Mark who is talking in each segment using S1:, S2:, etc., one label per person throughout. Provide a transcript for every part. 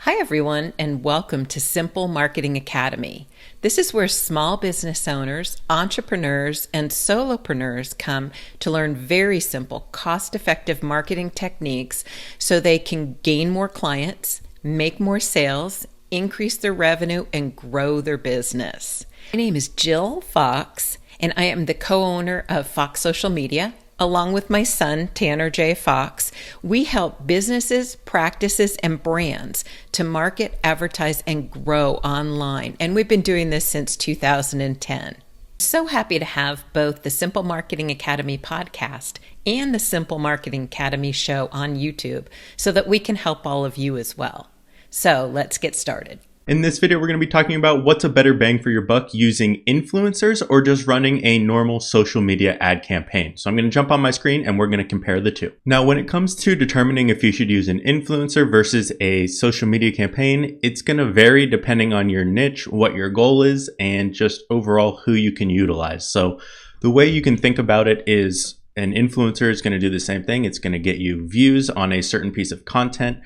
S1: Hi, everyone, and welcome to Simple Marketing Academy. This is where small business owners, entrepreneurs, and solopreneurs come to learn very simple, cost-effective marketing techniques so they can gain more clients, make more sales, increase their revenue, and grow their business. My name is Jill Fox, and I am the co-owner of Fox Social Media. Along with my son, Tanner J. Fox, we help businesses, practices, and brands to market, advertise, and grow online. And we've been doing this since 2010. So happy to have both the Simple Marketing Academy podcast and the Simple Marketing Academy show on YouTube so that we can help all of you as well. So let's get started.
S2: In this video, we're going to be talking about what's a better bang for your buck using influencers or just running a normal social media ad campaign. So I'm going to jump on my screen and we're going to compare the two. Now, when it comes to determining if you should use an influencer versus a social media campaign, it's going to vary depending on your niche, what your goal is, and just overall who you can utilize. So the way you can think about it is an influencer is going to do the same thing. It's going to get you views on a certain piece of content.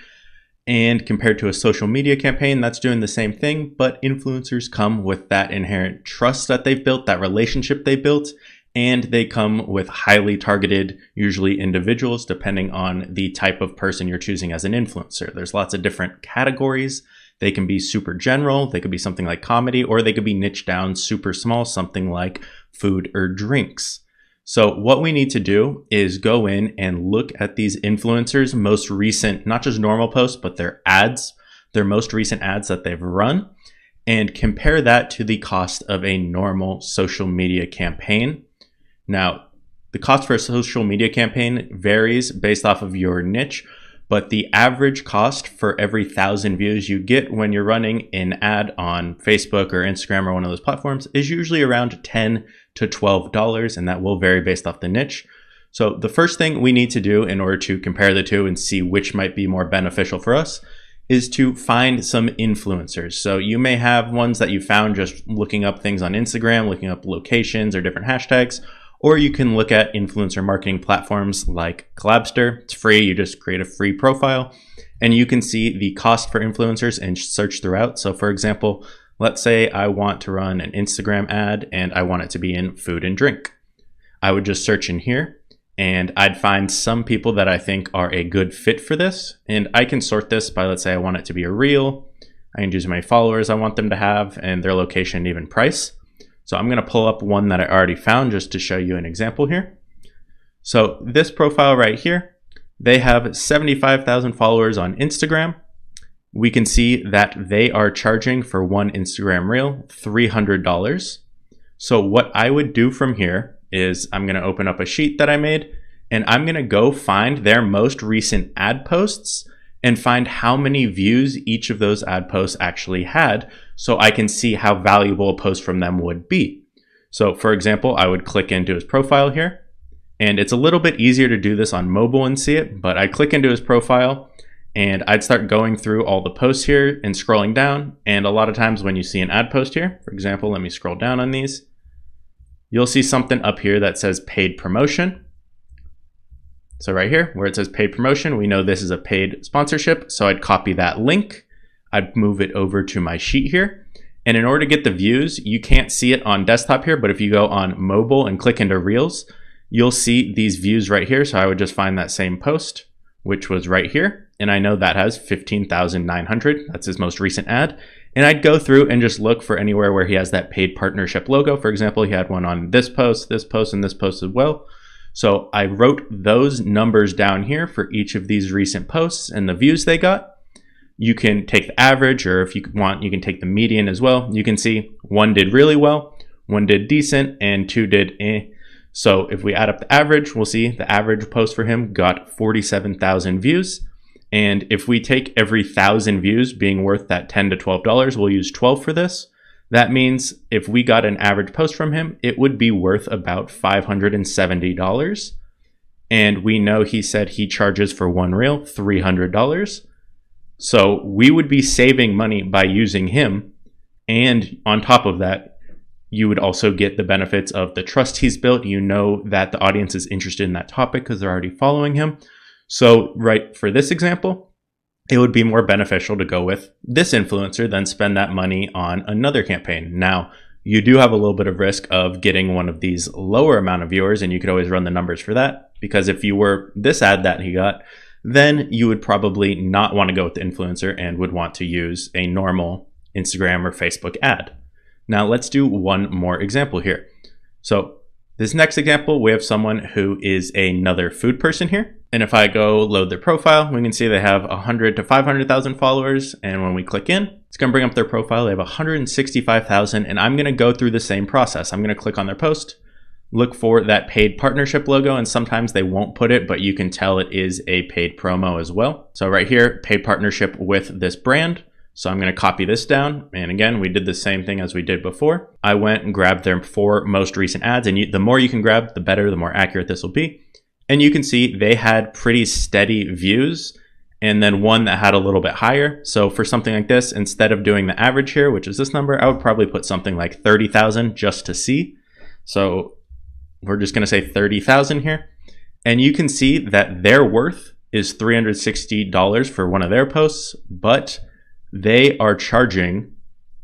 S2: And compared to a social media campaign, that's doing the same thing, but influencers come with that inherent trust that they've built, that relationship they built, and they come with highly targeted, usually individuals, depending on the type of person you're choosing as an influencer. There's lots of different categories. They can be super general, they could be something like comedy, or they could be niched down super small, something like food or drinks. So what we need to do is go in and look at these influencers' most recent, not just normal posts, but their ads, their most recent ads that they've run, and compare that to the cost of a normal social media campaign. Now, the cost for a social media campaign varies based off of your niche, but the average cost for every 1,000 views you get when you're running an ad on Facebook or Instagram or one of those platforms is usually around $10 to $12, and that will vary based off the niche. So the first thing we need to do in order to compare the two and see which might be more beneficial for us is to find some influencers. So you may have ones that you found just looking up things on Instagram, looking up locations or different hashtags, or you can look at influencer marketing platforms like Collabster. It's free. You just create a free profile and you can see the cost for influencers and search throughout. So for example, let's say I want to run an Instagram ad and I want it to be in food and drink. I would just search in here and I'd find some people that I think are a good fit for this. And I can sort this by, let's say I want it to be a reel. I can choose my followers I want them to have and their location and even price. So I'm going to pull up one that I already found just to show you an example here. So this profile right here, they have 75,000 followers on Instagram. We can see that they are charging for one Instagram reel $300. So what I would do from here is I'm going to open up a sheet that I made and I'm going to go find their most recent ad posts and find how many views each of those ad posts actually had so I can see how valuable a post from them would be. So for example, I would click into his profile here, and it's a little bit easier to do this on mobile and see it, but I click into his profile and I'd start going through all the posts here and scrolling down. And a lot of times when you see an ad post here, for example, let me scroll down on these, you'll see something up here that says paid promotion. So right here where it says paid promotion, we know this is a paid sponsorship. So I'd copy that link. I'd move it over to my sheet here. And in order to get the views, you can't see it on desktop here, but if you go on mobile and click into Reels, you'll see these views right here. So I would just find that same post, which was right here. And I know that has 15,900. That's his most recent ad. And I'd go through and just look for anywhere where he has that paid partnership logo. For example, he had one on this post, and this post as well. So I wrote those numbers down here for each of these recent posts and the views they got. You can take the average, or if you want, you can take the median as well. You can see one did really well, one did decent, and two did eh. So if we add up the average, we'll see the average post for him got 47,000 views. And if we take every 1,000 views being worth that $10 to $12, we'll use 12 for this. That means if we got an average post from him, it would be worth about $570. And we know he said he charges for one reel $300. So we would be saving money by using him. And on top of that, you would also get the benefits of the trust he's built. You know that the audience is interested in that topic because they're already following him. So right for this example, it would be more beneficial to go with this influencer than spend that money on another campaign. Now, you do have a little bit of risk of getting one of these lower amount of viewers, and you could always run the numbers for that, because if you were this ad that he got, then you would probably not want to go with the influencer and would want to use a normal Instagram or Facebook ad. Now let's do one more example here. So this next example, we have someone who is another food person here. And if I go load their profile, we can see they have 100 to 500,000 followers. And when we click in, it's going to bring up their profile. They have 165,000. And I'm going to go through the same process. I'm going to click on their post, look for that paid partnership logo. And sometimes they won't put it, but you can tell it is a paid promo as well. So right here, paid partnership with this brand. So I'm going to copy this down. And again, we did the same thing as we did before. I went and grabbed their 4 most recent ads. And the more you can grab, the better, the more accurate this will be. And you can see they had pretty steady views, and then one that had a little bit higher. So for something like this, instead of doing the average here, which is this number, I would probably put something like 30,000 just to see. So we're just going to say 30,000 here. And you can see that their worth is $360 for one of their posts, but they are charging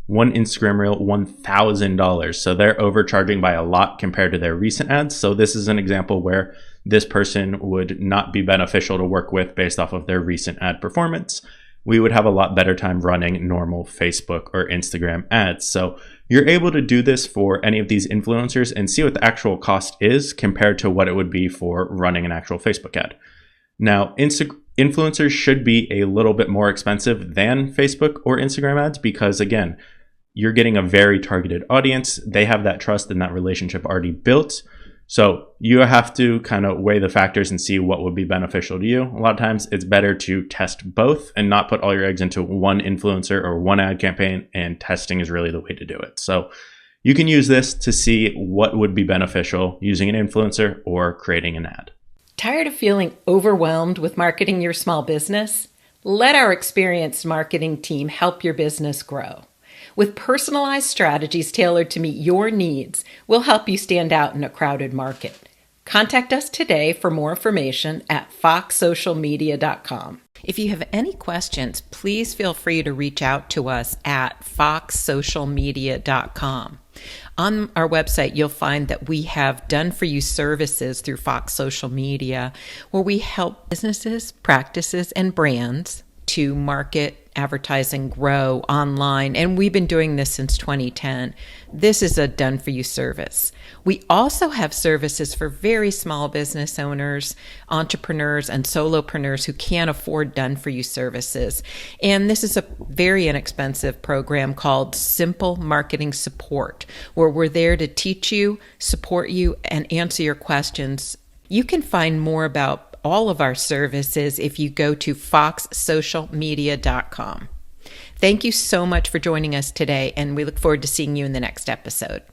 S2: one Instagram reel $1,000. So they're overcharging by a lot compared to their recent ads. So this is an example where this person would not be beneficial to work with based off of their recent ad performance. We would have a lot better time running normal Facebook or Instagram ads. So you're able to do this for any of these influencers and see what the actual cost is compared to what it would be for running an actual Facebook ad. Now, influencers should be a little bit more expensive than Facebook or Instagram ads because, again, you're getting a very targeted audience. They have that trust and that relationship already built. So you have to kind of weigh the factors and see what would be beneficial to you. A lot of times it's better to test both and not put all your eggs into one influencer or one ad campaign, and testing is really the way to do it. So you can use this to see what would be beneficial using an influencer or creating an ad.
S1: Tired of feeling overwhelmed with marketing your small business? Let our experienced marketing team help your business grow. With personalized strategies tailored to meet your needs, we'll help you stand out in a crowded market. Contact us today for more information at foxsocialmedia.com. If you have any questions, please feel free to reach out to us at foxsocialmedia.com. On our website, you'll find that we have done-for-you services through Fox Social Media, where we help businesses, practices, and brands to market, advertising, grow online. And we've been doing this since 2010. This is a done-for-you service. We also have services for very small business owners, entrepreneurs, and solopreneurs who can't afford done-for-you services. And this is a very inexpensive program called Simple Marketing Support, where we're there to teach you, support you, and answer your questions. You can find more about all of our services if you go to foxsocialmedia.com. Thank you so much for joining us today, and we look forward to seeing you in the next episode.